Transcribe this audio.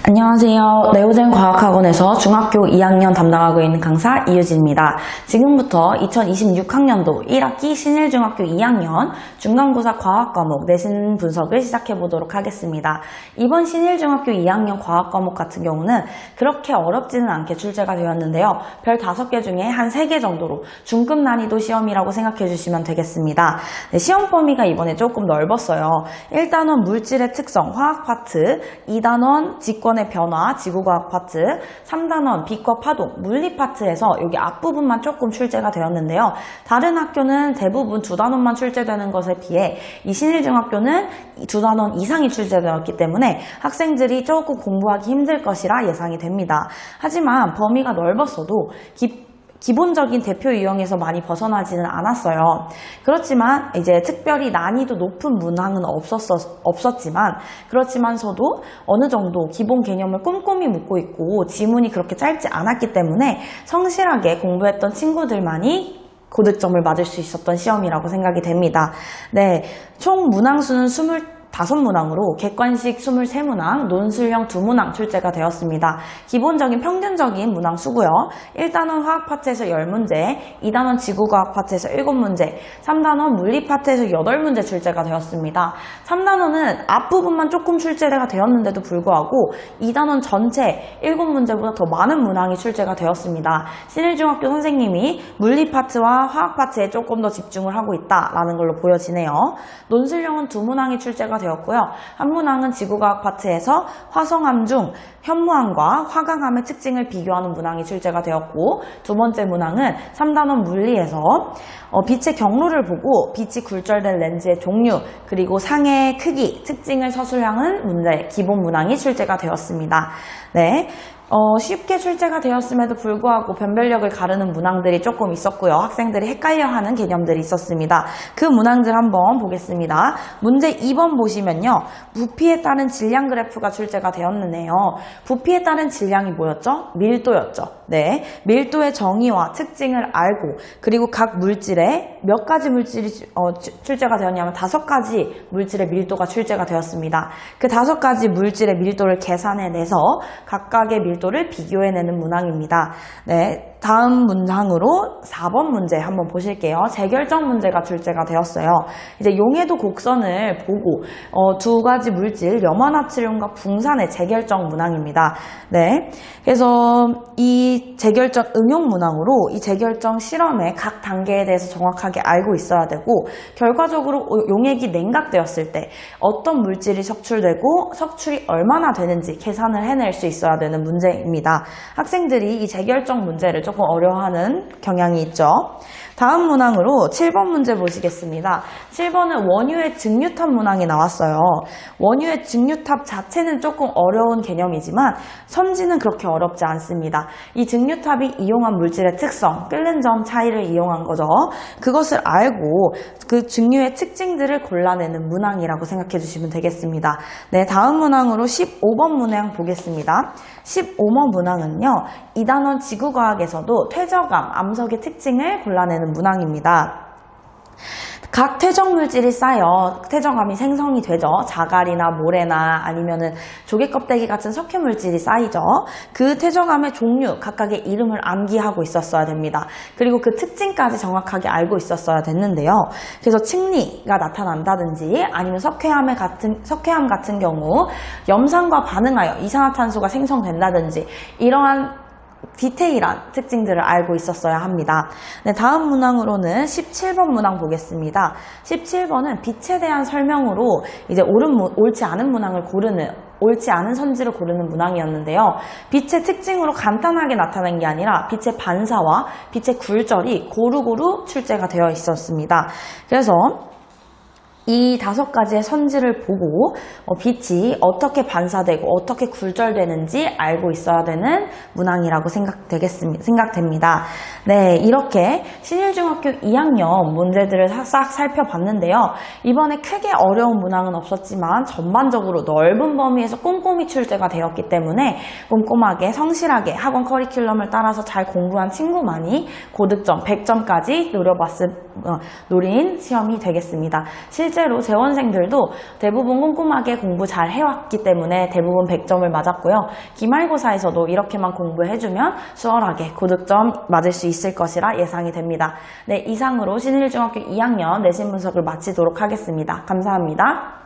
안녕하세요. 네오젠 과학학원에서 중학교 2학년 담당하고 있는 강사 이유진입니다. 지금부터 2026학년도 1학기 신일중학교 2학년 중간고사 과학과목 내신 분석을 시작해보도록 하겠습니다. 이번 신일중학교 2학년 과학과목 같은 경우는 그렇게 어렵지는 않게 출제가 되었는데요. 별 5개 중에 한 3개 정도로 중급 난이도 시험이라고 생각해 주시면 되겠습니다. 시험 범위가 이번에 조금 넓었어요. 1단원 물질의 특성, 화학 파트, 2단원 직권의 변화, 지구과학 파트, 3단원 빛과 파동, 물리 파트에서 여기 앞부분만 조금 출제가 되었는데요. 다른 학교는 대부분 2단원만 출제되는 것에 비해 이 신일중학교는 2단원 이상이 출제되었기 때문에 학생들이 조금 공부하기 힘들 것이라 예상이 됩니다. 하지만 범위가 넓었어도 기본적인 대표 유형에서 많이 벗어나지는 않았어요. 그렇지만 이제 특별히 난이도 높은 문항은 없었지만 그렇지만서도 어느 정도 기본 개념을 꼼꼼히 묻고 있고 지문이 그렇게 짧지 않았기 때문에 성실하게 공부했던 친구들만이 고득점을 맞을 수 있었던 시험이라고 생각이 됩니다. 네, 총 문항수는 25문항으로 객관식 23문항, 논술형 2문항 출제가 되었습니다. 기본적인 평균적인 문항 수고요. 1단원 화학 파트에서 10문제, 2단원 지구과학 파트에서 7문제, 3단원 물리 파트에서 8문제 출제가 되었습니다. 3단원은 앞부분만 조금 출제가 되었는데도 불구하고 2단원 전체 7문제보다 더 많은 문항이 출제가 되었습니다. 신일중학교 선생님이 물리 파트와 화학 파트에 조금 더 집중을 하고 있다라는 걸로 보여지네요. 논술형은 2문항이 출제가 되었고요. 한 문항은 지구과학 파트에서 화성암 중 현무암과 화강암의 특징을 비교하는 문항이 출제가 되었고, 두 번째 문항은 3단원 물리에서 빛의 경로를 보고 빛이 굴절된 렌즈의 종류 그리고 상의 크기, 특징을 서술하는 문제, 기본 문항이 출제가 되었습니다. 네. 쉽게 출제가 되었음에도 불구하고 변별력을 가르는 문항들이 조금 있었고요. 학생들이 헷갈려하는 개념들이 있었습니다. 그 문항들 한번 보겠습니다. 문제 2번 보시면요. 부피에 따른 질량 그래프가 출제가 되었는데요. 부피에 따른 질량이 뭐였죠? 밀도였죠. 네, 밀도의 정의와 특징을 알고 그리고 각 물질에 몇 가지 물질이 출제가 되었냐면 5가지 물질의 밀도가 출제가 되었습니다. 그 5가지 물질의 밀도를 계산해내서 각각의 밀도를 비교해내는 문항입니다. 네, 다음 문항으로 4번 문제 한번 보실게요. 재결정 문제가 출제가 되었어요. 이제 용해도 곡선을 보고 2가지 물질 염화나트륨과 붕산의 재결정 문항입니다. 네, 그래서 이 재결정 응용 문항으로 이 재결정 실험의 각 단계에 대해서 정확하게 알고 있어야 되고, 결과적으로 용액이 냉각되었을 때 어떤 물질이 석출되고 석출이 얼마나 되는지 계산을 해낼 수 있어야 되는 문제입니다. 학생들이 이 재결정 문제를 조금 어려워하는 경향이 있죠. 다음 문항으로 7번 문제 보시겠습니다. 7번은 원유의 증류탑 문항이 나왔어요. 원유의 증류탑 자체는 조금 어려운 개념이지만 선지는 그렇게 어렵지 않습니다. 이 증류탑이 이용한 물질의 특성, 끓는 점 차이를 이용한 거죠. 그것을 알고 그 증류의 특징들을 골라내는 문항이라고 생각해 주시면 되겠습니다. 네, 다음 문항으로 15번 문항 보겠습니다. 15번 문항은요, 2단원 지구과학에서도 퇴적암, 암석의 특징을 골라내는 문항입니다. 각 퇴적 물질이 쌓여 퇴적암이 생성이 되죠. 자갈이나 모래나 아니면은 조개 껍데기 같은 석회 물질이 쌓이죠. 그 퇴적암의 종류, 각각의 이름을 암기하고 있었어야 됩니다. 그리고 그 특징까지 정확하게 알고 있었어야 됐는데요. 그래서 층리가 나타난다든지 아니면 석회암 같은 경우 염산과 반응하여 이산화탄소가 생성된다든지 이러한 디테일한 특징들을 알고 있었어야 합니다. 네, 다음 문항으로는 17번 문항 보겠습니다. 17번은 빛에 대한 설명으로 이제 옳지 않은 문항을 옳지 않은 선지를 고르는 문항이었는데요. 빛의 특징으로 간단하게 나타난 게 아니라 빛의 반사와 빛의 굴절이 고루고루 출제가 되어 있었습니다. 그래서 이 5가지의 선지를 보고 빛이 어떻게 반사되고 어떻게 굴절되는지 알고 있어야 되는 문항이라고 생각됩니다. 네, 이렇게 신일중학교 2학년 문제들을 싹 살펴봤는데요. 이번에 크게 어려운 문항은 없었지만 전반적으로 넓은 범위에서 꼼꼼히 출제가 되었기 때문에 꼼꼼하게 성실하게 학원 커리큘럼을 따라서 잘 공부한 친구만이 고득점 100점까지 노려봤을 노린 시험이 되겠습니다. 실제로 재원생들도 대부분 꼼꼼하게 공부 잘 해왔기 때문에 대부분 100점을 맞았고요. 기말고사에서도 이렇게만 공부해주면 수월하게 고득점 맞을 수 있을 것이라 예상이 됩니다. 네, 이상으로 신일중학교 2학년 내신 분석을 마치도록 하겠습니다. 감사합니다.